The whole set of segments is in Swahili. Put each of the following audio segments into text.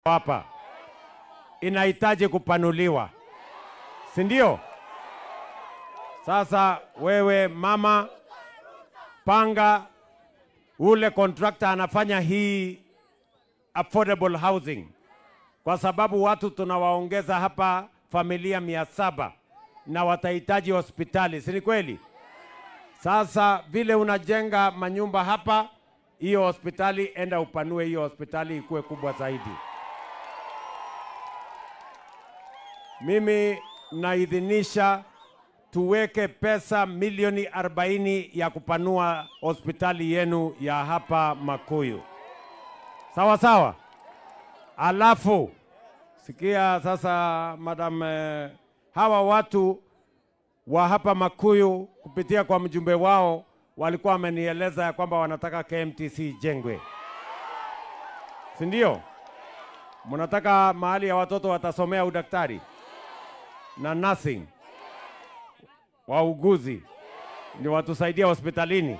hapa inahitaji kupanuliwa, si ndio? Sasa wewe mama, panga ule contractor anafanya hii affordable housing, kwa sababu watu tunawaongeza hapa familia 700 na watahitaji hospitali, si kweli? Sasa vile unajenga manyumba hapa, hiyo hospitali enda upanue hiyo hospitali ikuwe kubwa zaidi. Mimi naidhinisha tuweke pesa milioni 40 ya kupanua hospitali yenu ya hapa Makuyu. Sawa sawa? Alafu sikia sasa madam, hawa watu wa hapa Makuyu kupitia kwa mjumbe wao walikuwa wamenieleza ya kwamba wanataka KMTC jengwe, si ndio? Mnataka mahali ya watoto watasomea udaktari na nursing, wauguzi ni watusaidia hospitalini.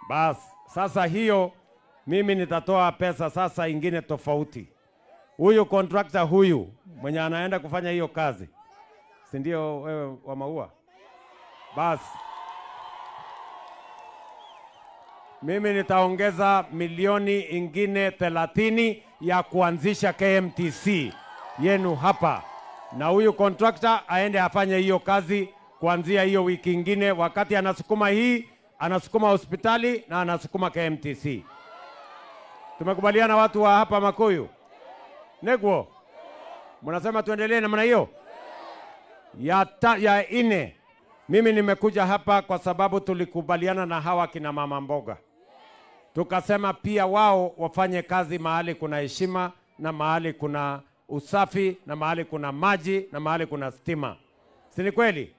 Bas, sasa hiyo mimi nitatoa pesa sasa ingine tofauti. Huyu contractor huyu mwenye anaenda kufanya hiyo kazi, si ndio wewe wa maua? Bas, mimi nitaongeza milioni ingine 30 ya kuanzisha KMTC yenu hapa, na huyu contractor aende afanye hiyo kazi kuanzia hiyo wiki ingine, wakati anasukuma hii, anasukuma hospitali na anasukuma KMTC. Tumekubaliana watu wa hapa Makuyu? Negwo, mnasema tuendelee namna hiyo? Ya ine, mimi nimekuja hapa kwa sababu tulikubaliana na hawa kina mama mboga. Tukasema pia wao wafanye kazi mahali kuna heshima na mahali kuna usafi na mahali kuna maji na mahali kuna stima. Si ni kweli?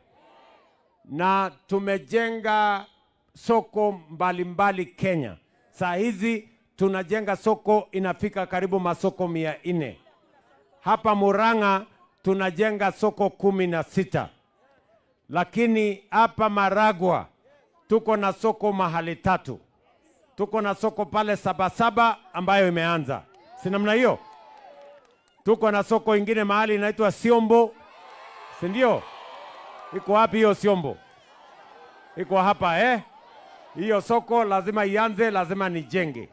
Na tumejenga soko mbalimbali Kenya. Saa hizi tunajenga soko inafika karibu masoko 400. Hapa Murang'a tunajenga soko 16. Lakini hapa Maragwa tuko na soko mahali 3. Tuko na soko pale Sabasaba ambayo imeanza. Si namna hiyo? Tuko na soko ingine mahali inaitwa Siombo. Si ndio? Iko wapi hiyo Siombo? Iko hapa Hiyo soko lazima ianze, lazima nijenge.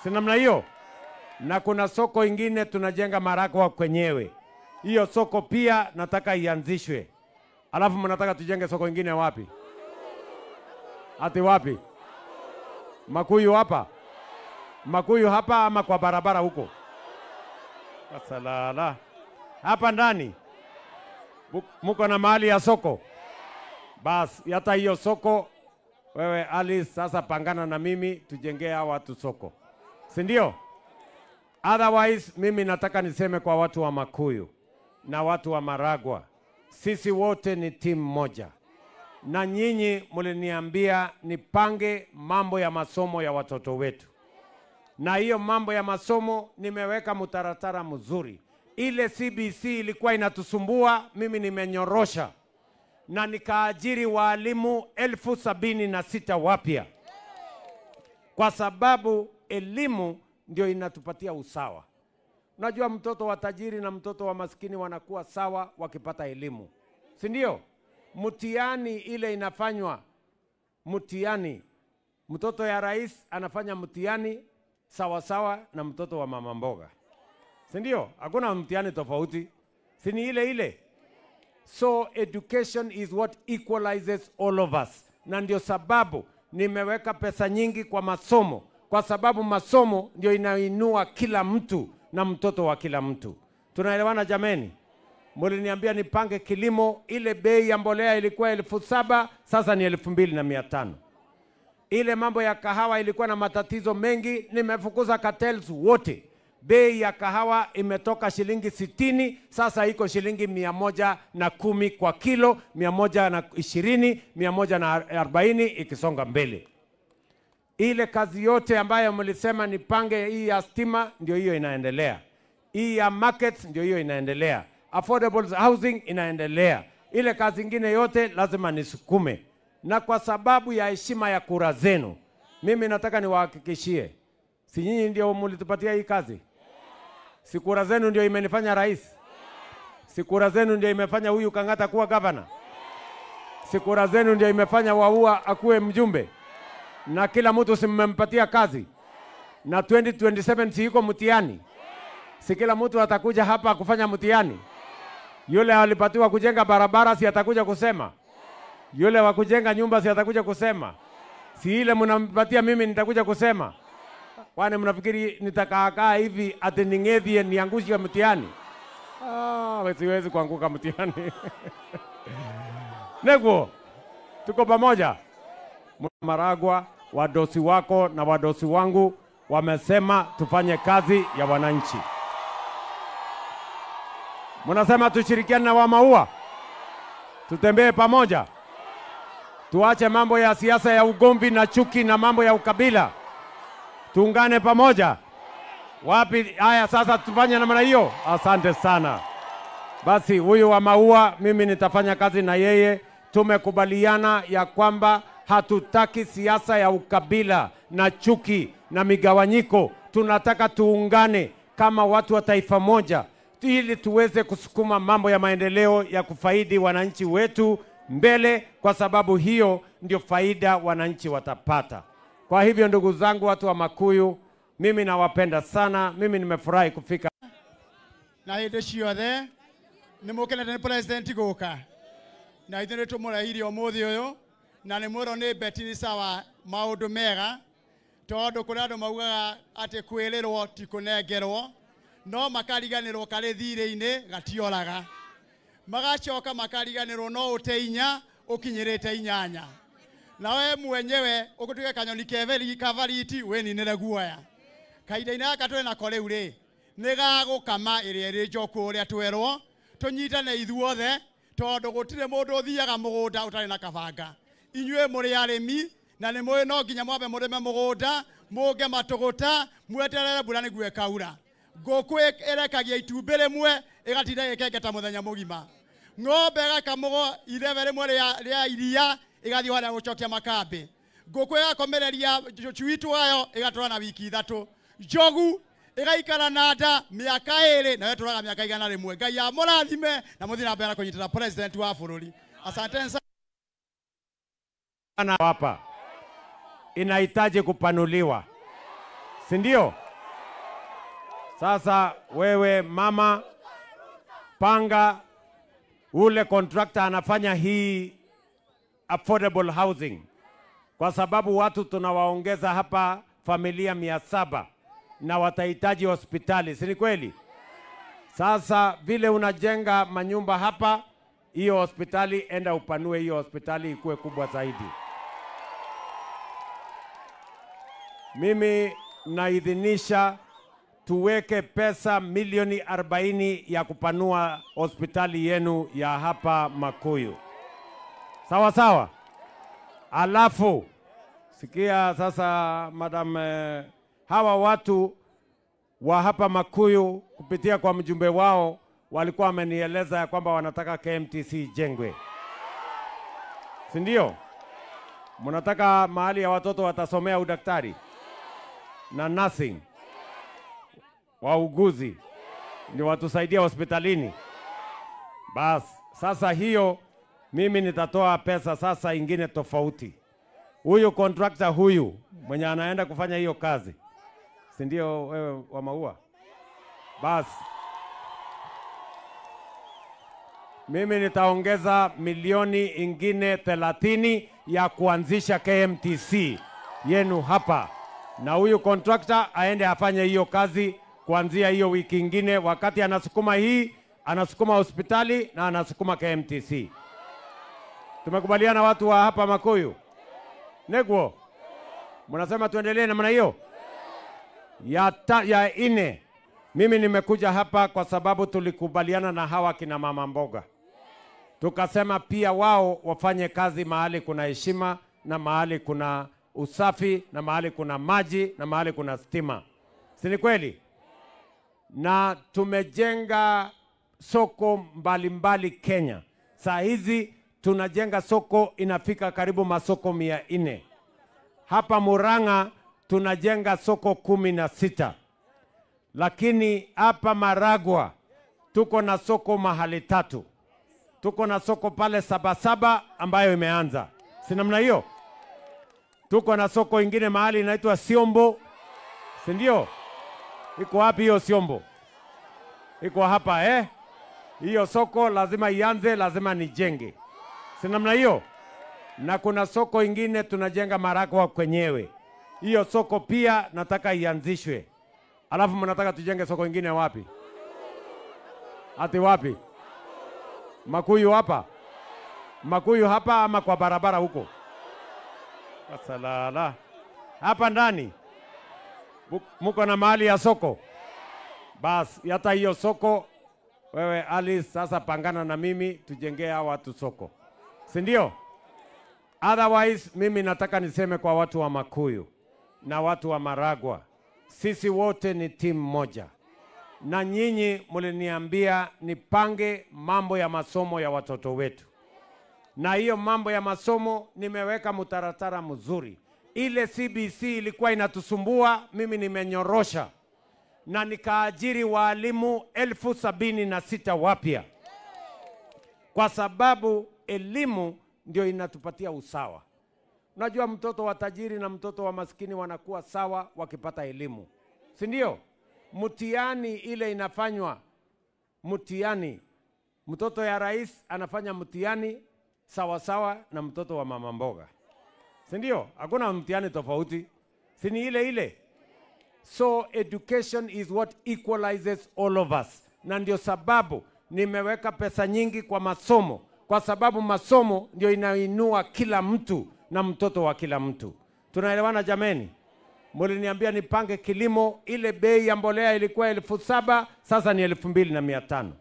Si namna hiyo? Na kuna soko ingine tunajenga Maragwa kwenyewe. Hiyo soko pia nataka ianzishwe. Alafu mnataka tujenge soko ingine wapi? Ati wapi? Makuyu hapa? Makuyu hapa ama kwa barabara huko? Asalala. Hapa ndani muko na mahali ya soko? Bas, hata hiyo soko wewe Ali sasa pangana na mimi tujengee hawa watu soko. Si ndio? Otherwise mimi nataka niseme kwa watu wa Makuyu na watu wa Maragwa, sisi wote ni timu moja. Na nyinyi mliniambia nipange mambo ya masomo ya watoto wetu. Na hiyo mambo ya masomo nimeweka mutaratara mzuri. Ile CBC ilikuwa inatusumbua, mimi nimenyorosha. Na nikaajiri walimu 76,000 wapya. Kwa sababu elimu ndio inatupatia usawa. Unajua mtoto wa tajiri na mtoto wa maskini wanakuwa sawa wakipata elimu. Si ndio? Mtihani ile inafanywa, mtihani, mtoto ya rais anafanya mtihani sawa sawa na mtoto wa mama mboga. Si ndio? Hakuna mtihani tofauti. Si ni ile ile? So education is what equalizes all of us. Na ndio sababu nimeweka pesa nyingi kwa masomo, kwa sababu masomo ndio inainua kila mtu na mtoto wa kila mtu. Tunaelewana jameni? Muliniambia nipange kilimo, ile bei ya mbolea ilikuwa 7,000, sasa ni 2,500. Ile mambo ya kahawa ilikuwa na matatizo mengi, nimefukuza cartels wote. Bei ya kahawa imetoka shilingi 60, sasa iko shilingi 110 kwa kilo, 120, 140 ikisonga mbele. Ile kazi yote ambayo mlisema nipange, hii ya stima ndio hiyo inaendelea. Hii ya markets ndio hiyo inaendelea. Affordable housing inaendelea. Ile kazi ingine yote lazima nisukume. Na kwa sababu ya heshima ya kura zenu, mimi nataka niwahakikishie, si nyinyi ndio mlitupatia hii kazi? Si kura zenu ndio imenifanya rais? Si kura zenu ndio imefanya huyu Kang'ata kuwa gavana? Si kura zenu ndio imefanya Waua akuwe mjumbe? Na kila mtu simempatia kazi? Na 2027 si iko mtihani? Si kila mtu atakuja hapa kufanya mtihani? Yule alipatiwa kujenga barabara si atakuja kusema? Yule wa kujenga nyumba si atakuja kusema? Si ile mnampatia mimi nitakuja kusema? Kwani mnafikiri nitakaa hivi ati ning'ethie niangushe mtihani? Siwezi kuanguka mtihani. Nego, tuko pamoja. Maragwa, wadosi wako na wadosi wangu wamesema tufanye kazi ya wananchi. Mnasema tushirikiane na Wamaua, tutembee pamoja, tuache mambo ya siasa ya ugomvi na chuki na mambo ya ukabila, tuungane pamoja. Wapi? Haya, sasa tufanye namna hiyo. Asante sana. Basi huyu Wamaua mimi nitafanya kazi na yeye. Tumekubaliana ya kwamba hatutaki siasa ya ukabila na chuki na migawanyiko. Tunataka tuungane kama watu wa taifa moja ili tuweze kusukuma mambo ya maendeleo ya kufaidi wananchi wetu mbele, kwa sababu hiyo ndio faida wananchi watapata. Kwa hivyo ndugu zangu watu wa Makuyu, mimi nawapenda sana. Mimi nimefurahi kufika. Na hinde ciothe ni mukenete ni president guka na ithuĩ tumũrehire ũmũthĩ ũyũ na nĩ mwĩrwo nĩ beti nĩ sawa maũndũ mega tondũ kũrĩ andũ maugaga atĩ kwĩrĩrwo ti kũnengerwo no makariganĩrwo karĩ thirĩ-inĩ gatioraga magacoka makariganĩrwo no ũte inya ũkinyĩrĩte inyanya na we mwenyewe ũgũtuĩke kanyoni kavariti wĩninĩre guoya kahinda-inĩ gaka twĩ nako rĩu rĩ nĩ gagũkama ĩrĩa ĩrĩ njoku ũrĩa twerwo tũnyitane ithuothe tondũ gũtirĩ mũndũ ũthiaga mũgũnda ũtarĩ na kabanga. Inyuĩ mũrĩ arĩmi na nĩ mũĩ no nginya mwambe mũrĩme mũgũnda mũnge matũgũta mweterere mbura nĩguo ĩkaura. Ngũkũ ĩrekagia itumbĩ rĩmwe ĩgatinda ĩkengeta mũthenya mũgima. Ng'ombe ĩgakamũgwo irebe rĩmwe rĩa iria ĩgathiĩ harĩa gũcokia makambĩ. Ngũkũ ĩgakomereria tũcui twayo ĩgatũra na wiki 3. Njogu ĩgaikara na nda mĩaka 2 na wetũraga mĩaka 100. Ngai amũrathime na mũthiĩ na mbere na kũnyitĩra president wa bũrũri. Asante sana. Hapa inahitaji kupanuliwa, si ndio? Sasa wewe mama, panga ule contractor anafanya hii affordable housing, kwa sababu watu tunawaongeza hapa familia 700 na watahitaji hospitali, si kweli? Sasa vile unajenga manyumba hapa, hiyo hospitali enda upanue hiyo hospitali ikuwe kubwa zaidi. Mimi naidhinisha tuweke pesa milioni 40 ya kupanua hospitali yenu ya hapa Makuyu. Sawa sawa? Alafu sikia sasa madam, hawa watu wa hapa Makuyu kupitia kwa mjumbe wao walikuwa wamenieleza ya kwamba wanataka KMTC jengwe. Si ndio? Mnataka mahali ya watoto watasomea udaktari na nursing, wauguzi ndio watusaidia hospitalini. Bas, sasa hiyo mimi nitatoa pesa sasa ingine tofauti. Huyu contractor huyu mwenye anaenda kufanya hiyo kazi, si ndio wewe Wamaua? Bas, mimi nitaongeza milioni ingine 30 ya kuanzisha KMTC yenu hapa, na huyu contractor aende afanye hiyo kazi kuanzia hiyo wiki ingine. Wakati anasukuma hii, anasukuma hospitali na anasukuma KMTC. Tumekubaliana watu wa hapa Makuyu? Negwo, mnasema tuendelee namna hiyo? Ya ine, mimi nimekuja hapa kwa sababu tulikubaliana na hawa kina mama mboga. Tukasema pia wao wafanye kazi mahali kuna heshima na mahali kuna usafi na mahali kuna maji na mahali kuna stima. Si ni kweli? Na tumejenga soko mbalimbali Kenya. Saa hizi tunajenga soko inafika karibu masoko 400. Hapa Murang'a tunajenga soko 16. lakini hapa Maragwa tuko na soko mahali 3. Tuko na soko pale Sabasaba ambayo imeanza, si namna hiyo? Tuko na soko ingine mahali inaitwa Siombo, si ndio? Iko wapi hiyo Siombo? Iko hapa Hiyo soko lazima ianze, lazima nijenge, si namna hiyo? Na kuna soko ingine tunajenga Maragwa kwenyewe, hiyo soko pia nataka ianzishwe. Alafu mnataka tujenge soko ingine wapi? Ati wapi? Makuyu hapa? Makuyu hapa ama kwa barabara huko? Asalala. Hapa ndani muko na mahali ya soko? Bas, hata hiyo soko wewe Alice sasa pangana na mimi tujengee hawa watu soko, si ndio? Otherwise mimi nataka niseme kwa watu wa Makuyu na watu wa Maragwa, sisi wote ni timu moja, na nyinyi mliniambia nipange mambo ya masomo ya watoto wetu, na hiyo mambo ya masomo nimeweka mutaratara mzuri. Ile CBC ilikuwa inatusumbua, mimi nimenyorosha na nikaajiri walimu 76,000 wapya, kwa sababu elimu ndio inatupatia usawa. Unajua mtoto wa tajiri na mtoto wa maskini wanakuwa sawa wakipata elimu, si ndio? Mtihani ile inafanywa, mtihani, mtoto ya rais anafanya mtihani sawa sawa na mtoto wa mama mboga, si ndio? Hakuna mtihani tofauti, si ni ile ile? So education is what equalizes all of us. Na ndio sababu nimeweka pesa nyingi kwa masomo, kwa sababu masomo ndio inainua kila mtu na mtoto wa kila mtu. Tunaelewana jameni? Muliniambia nipange kilimo, ile bei ya mbolea ilikuwa 7,000, sasa ni 2,500.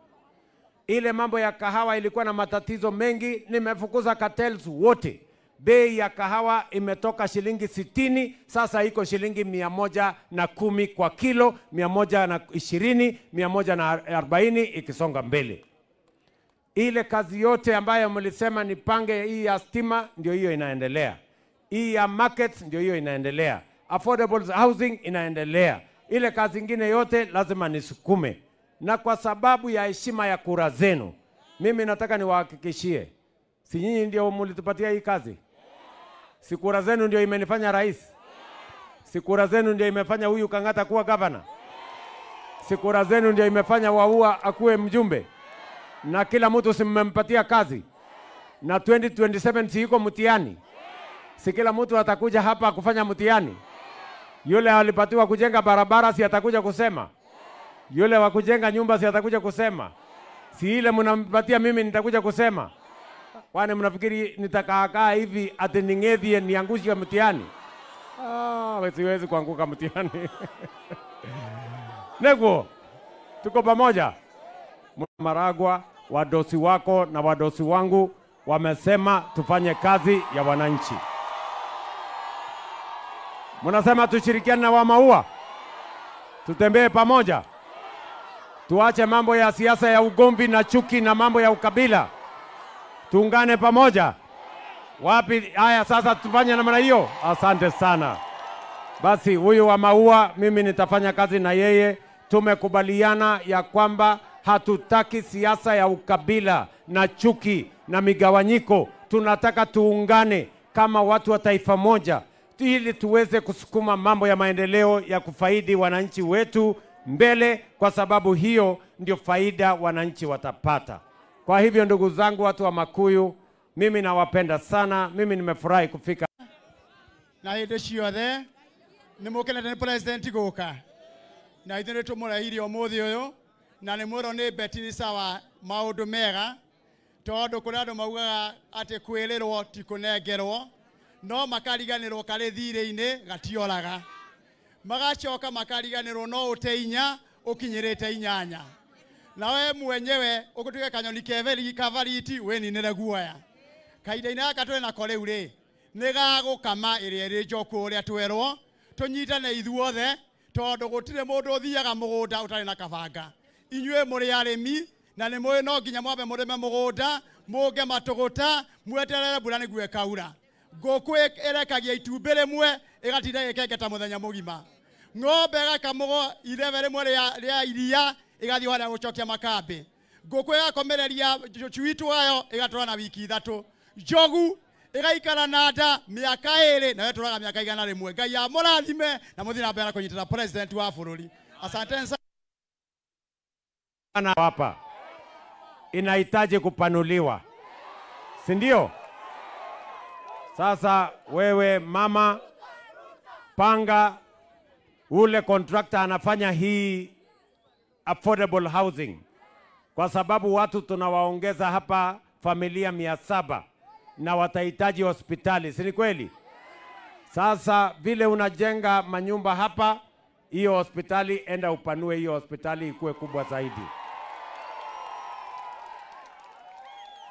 Ile mambo ya kahawa ilikuwa na matatizo mengi, nimefukuza cartels wote. Bei ya kahawa imetoka shilingi 60, sasa iko shilingi 110 kwa kilo, 120, 140 ikisonga mbele. Ile kazi yote ambayo mlisema nipange, hii ya stima ndio hiyo inaendelea. Hii ya markets ndio hiyo inaendelea. Affordable housing inaendelea. Ile kazi ingine yote lazima nisukume. Na kwa sababu ya heshima ya kura zenu, mimi nataka niwahakikishie, si nyinyi ndio mlitupatia hii kazi? Si kura zenu ndio imenifanya rais? Si kura zenu ndio imefanya huyu Kang'ata kuwa governor? Si kura zenu ndio imefanya Waua akuwe mjumbe? Na kila mtu simempatia kazi? Na 2027 si iko mtihani? Si kila mtu atakuja hapa kufanya mtihani? Yule alipatiwa kujenga barabara si atakuja kusema? Yule wa kujenga nyumba si atakuja kusema? Si ile mnampatia mimi nitakuja kusema? Kwani mnafikiri nitakaa hivi ati ning'ethie niangushe mtihani? Siwezi kuanguka mtihani. Nego, tuko pamoja. Maragwa, wadosi wako na wadosi wangu wamesema tufanye kazi ya wananchi. Mnasema tushirikiane na Wamaua, tutembee pamoja, tuache mambo ya siasa ya ugomvi na chuki na mambo ya ukabila, tuungane pamoja. Wapi? Haya, sasa tufanye namna hiyo. Asante sana. Basi huyu Wamaua mimi nitafanya kazi na yeye. Tumekubaliana ya kwamba hatutaki siasa ya ukabila na chuki na migawanyiko. Tunataka tuungane kama watu wa taifa moja, ili tuweze kusukuma mambo ya maendeleo ya kufaidi wananchi wetu mbele, kwa sababu hiyo ndio faida wananchi watapata. Kwa hivyo ndugu zangu watu wa Makuyu, mimi nawapenda sana. Mimi nimefurahi kufika. Na hinde ciothe ni mukenete ni president guka na ithuĩ nĩtũmũraihire ũmũthĩ ũyũ, na nĩ mwĩrwo nĩ Betty nĩ sawa maũndũ mega, tondũ kũrĩ andũ maugaga atĩ kwĩrĩrwo ti kũnengerwo, no makariganĩrwo karĩ thirĩ-inĩ gatioraga, magacoka makariganĩrwo no ũte inya ũkinyĩrĩte 8, na we mwenyewe ũgũtuĩka kanyoni kavariti wĩninĩre guoya. Kahinda-inĩ gaka twĩ nako rĩu rĩ, nĩ gagũkama ĩrĩa ĩrĩ njoku ũrĩa twerwo tũnyitane ithuothe, tondũ gũtirĩ mũndũ ũthiaga mũgũnda ũtarĩ na kabanga. Inyuĩ mũrĩ arĩmi na nĩ mũĩ no nginya mwambe mũrĩme mũgũnda, mũnge matũgũta, mweterere mbura nĩguo ĩkaura. Ngũkũ ĩrekagia itumbĩ rĩmwe ĩgatinda ĩkengeta mũthenya mũgima. ng'ombe gakamugo irevere mwere ya iria igathi wala gucokia makambi nguku igakomereria chuitu ayo igatwara na wiki ithatu jogu igaikara na nda miaka 2 na weturaga miaka 100 ngai ya murathime na muthina mbere kunyitira president wa bururi asante sana hapa inahitaji kupanuliwa si ndio sasa wewe mama panga ule contractor anafanya hii affordable housing kwa sababu watu tunawaongeza hapa familia 700 na watahitaji hospitali si kweli sasa vile unajenga manyumba hapa hiyo hospitali enda upanue hiyo hospitali ikuwe kubwa zaidi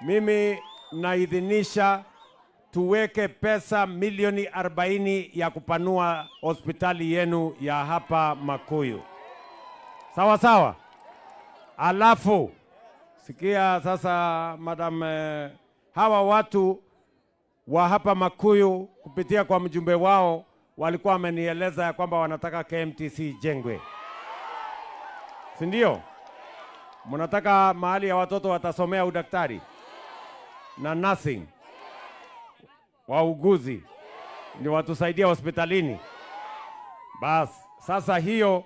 mimi naidhinisha tuweke pesa milioni 40 ya kupanua hospitali yenu ya hapa Makuyu. Sawa sawa? Alafu sikia sasa madam hawa watu wa hapa Makuyu kupitia kwa mjumbe wao walikuwa wamenieleza ya kwamba wanataka KMTC jengwe. Si ndio? Mnataka mahali ya watoto watasomea udaktari na nursing. Wauguzi ndio watusaidia hospitalini. Bas, sasa hiyo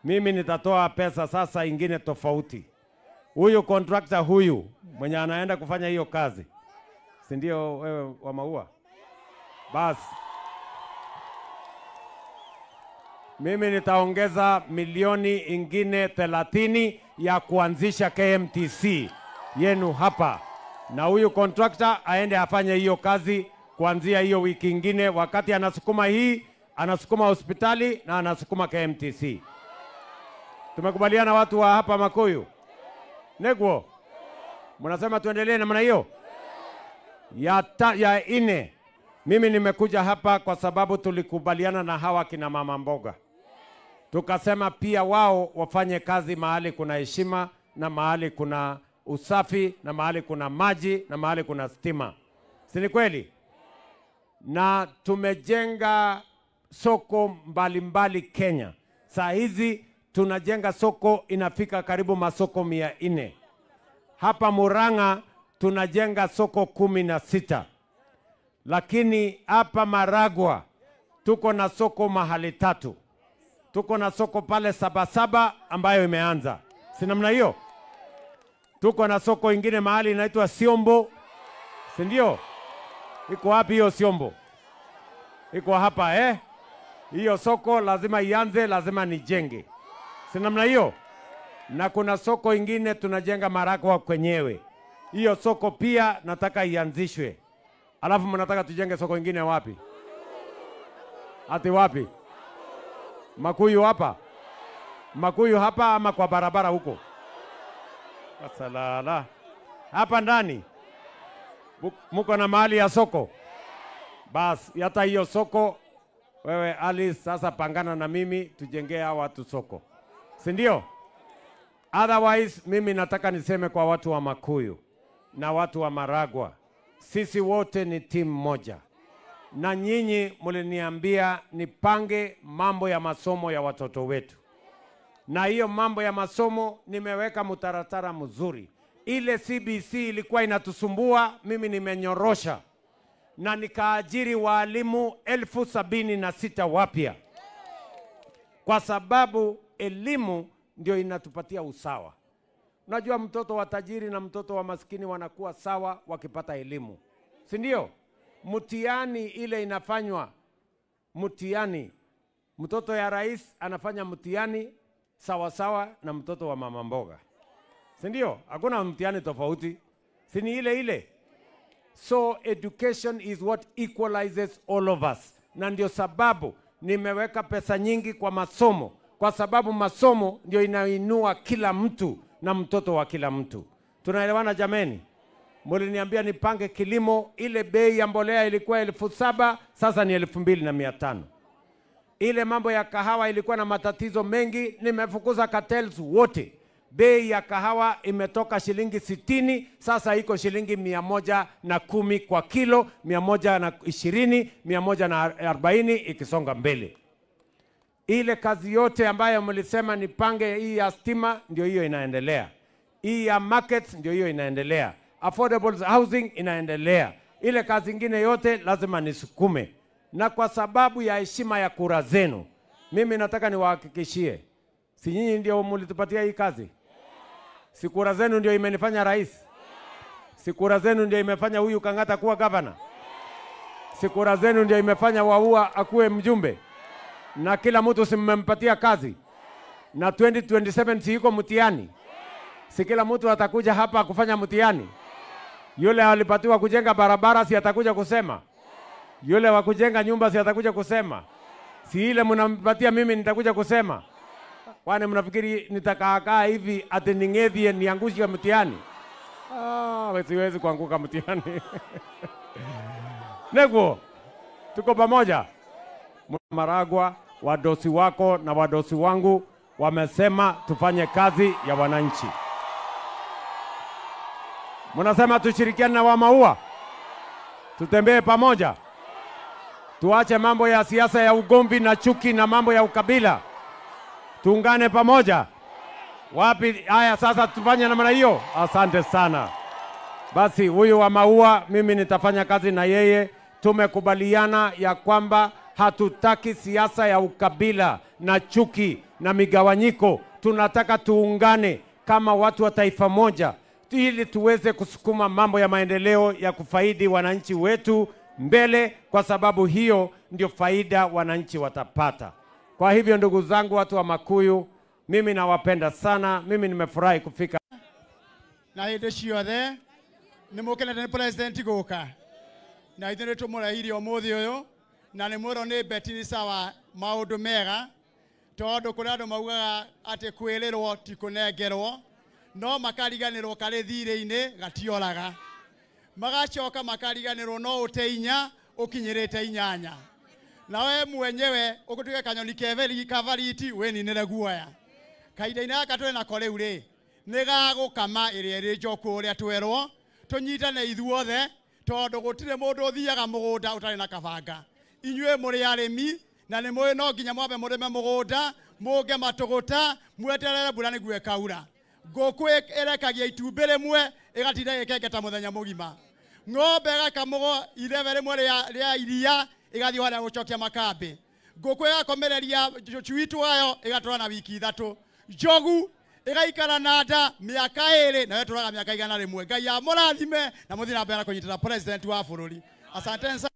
mimi nitatoa pesa sasa ingine tofauti. Huyu contractor huyu mwenye anaenda kufanya hiyo kazi. Si ndio wewe wa maua? Bas. Mimi nitaongeza milioni ingine 30 ya kuanzisha KMTC yenu hapa. Na huyu contractor aende afanye hiyo kazi kuanzia hiyo wiki ingine wakati anasukuma hii, anasukuma hospitali na anasukuma KMTC. Tumekubaliana watu wa hapa Makuyu? Negwo. Mnasema tuendelee namna hiyo? Ya ine. Mimi nimekuja hapa kwa sababu tulikubaliana na hawa kina mama mboga. Tukasema pia wao wafanye kazi mahali kuna heshima na mahali kuna usafi na mahali kuna maji na mahali kuna stima. Si ni kweli? Na tumejenga soko mbalimbali Kenya. Saa hizi tunajenga soko inafika karibu masoko 400. Hapa Murang'a tunajenga soko 16. Lakini hapa Maragwa tuko na soko mahali 3. Tuko na soko pale Sabasaba ambayo imeanza. Si namna hiyo? Tuko na soko ingine mahali inaitwa Siombo. Si ndio? Iko wapi hiyo Siombo? Iko hapa Hiyo soko lazima ianze, lazima nijenge. Si namna hiyo? Na kuna soko ingine tunajenga Maragwa kwenyewe. Hiyo soko pia nataka ianzishwe. Alafu mnataka tujenge soko ingine wapi? Ati wapi? Makuyu hapa? Makuyu hapa ama kwa barabara huko? Asalala. Hapa ndani? Muko na mahali ya soko? Bas, hata hiyo soko, wewe Alice sasa pangana na mimi, tujengea hawa watu soko. Si ndio? Otherwise, mimi nataka niseme kwa watu wa Makuyu na watu wa Maragwa. Sisi wote ni timu moja. Na nyinyi mliniambia nipange mambo ya masomo ya watoto wetu. Na hiyo mambo ya masomo nimeweka mutaratara mzuri. Ile CBC ilikuwa inatusumbua, mimi nimenyorosha. Na nikaajiri walimu 76,000 wapya. Kwa sababu elimu ndio inatupatia usawa. Unajua mtoto wa tajiri na mtoto wa maskini wanakuwa sawa wakipata elimu. Si ndio? Mtihani ile inafanywa mtihani. Mtoto ya rais anafanya mtihani sawa sawa na mtoto wa mama mboga. Si ndio? Hakuna mtihani tofauti. Si ni ile ile. So education is what equalizes all of us. Na ndio sababu nimeweka pesa nyingi kwa masomo. Kwa sababu masomo ndio inainua kila mtu na mtoto wa kila mtu. Tunaelewana jameni? Mliniambia nipange kilimo, ile bei ya mbolea ilikuwa 7,000, sasa ni 2,500. Ile mambo ya kahawa ilikuwa na matatizo mengi, nimefukuza cartels wote. Bei ya kahawa imetoka shilingi 60, sasa iko shilingi 110 kwa kilo, 120, 140 ikisonga mbele. Ile kazi yote ambayo mlisema nipange, hii ya stima ndio hiyo inaendelea. Hii ya market ndio hiyo inaendelea. Affordable housing inaendelea. Ile kazi ingine yote lazima nisukume. Na kwa sababu ya heshima ya kura zenu, mimi nataka niwahakikishie, si nyinyi ndio mlitupatia hii kazi? Si kura zenu ndio imenifanya rais? Si kura zenu ndio imefanya huyu Kang'ata kuwa governor? Si kura zenu ndio imefanya Waua akuwe mjumbe? Na kila mtu simempatia kazi? Na 2027 si yuko mtihani? Si kila mtu atakuja hapa kufanya mtihani? Yule alipatiwa kujenga barabara si atakuja kusema? Yule wa kujenga nyumba si atakuja kusema? Si ile mnampatia mimi nitakuja kusema? Kwani mnafikiri nitakaa hivi ati ning'ethie niangushe mtihani? Siwezi kuanguka mtihani. Nego, tuko pamoja. Maragwa, wadosi wako na wadosi wangu wamesema tufanye kazi ya wananchi. Mnasema tushirikiane na Wamaua, tutembee pamoja, tuache mambo ya siasa ya ugomvi na chuki na mambo ya ukabila, tuungane pamoja. Wapi? Haya, sasa tufanye namna hiyo. Asante sana. Basi huyu Wamaua mimi nitafanya kazi na yeye. Tumekubaliana ya kwamba hatutaki siasa ya ukabila na chuki na migawanyiko. Tunataka tuungane kama watu wa taifa moja ili tuweze kusukuma mambo ya maendeleo ya kufaidi wananchi wetu mbele, kwa sababu hiyo ndio faida wananchi watapata. Kwa hivyo ndugu zangu watu wa Makuyu, mimi nawapenda sana. Mimi nimefurahi kufika. Na hende ciothe nimukenete ni president guka na ithuĩ nĩtũmũraihire ũmũthĩ ũyũ na nĩmwĩrwo nĩ Betty nĩ sawa maũndũ mega, tondũ kũrĩ andũ maugaga atĩ kwĩrĩrwo ti kũnengerwo, no makariganĩrwo karĩ thirĩ-inĩ gatioraga, magacoka makariganĩrwo no ũte inya ũkinyĩrĩte inyanya, na we mwenyewe ũgũtuĩke kanyoni kavariti wĩninĩre guoya. Kahinda-inĩ gaka twĩ nako rĩu rĩ, nĩ gagũkama ĩrĩa ĩrĩ njoku ũrĩa twerwo tũnyitane ithuothe, tondũ gũtirĩ mũndũ ũthiaga mũgũnda ũtarĩ na kabanga. Inyuĩ mũrĩ arĩmi na nĩ mũĩ no nginya mwambe mũrĩme mũgũnda, mũnge matũgũta, mweterere mbura nĩguo ĩkaura. Ngũkũ ĩrekagia itumbĩ rĩmwe ĩgatinda ĩkengeta mũthenya mũgima. Ng'ombe ĩgakamũgwo irebe rĩmwe rĩa iria ĩgathiĩ harĩa gũcokia makambĩ. Ngũkũ ĩgakomereria tũcui twayo ĩgatũra na wiki ithatũ. Njogu ĩgaikara na nda mĩaka 2 nawe tũraga mĩaka 100. Ngai amũrathime na mũthiĩ na mbere na kũnyitĩra president wa bũrũri. Asante sana.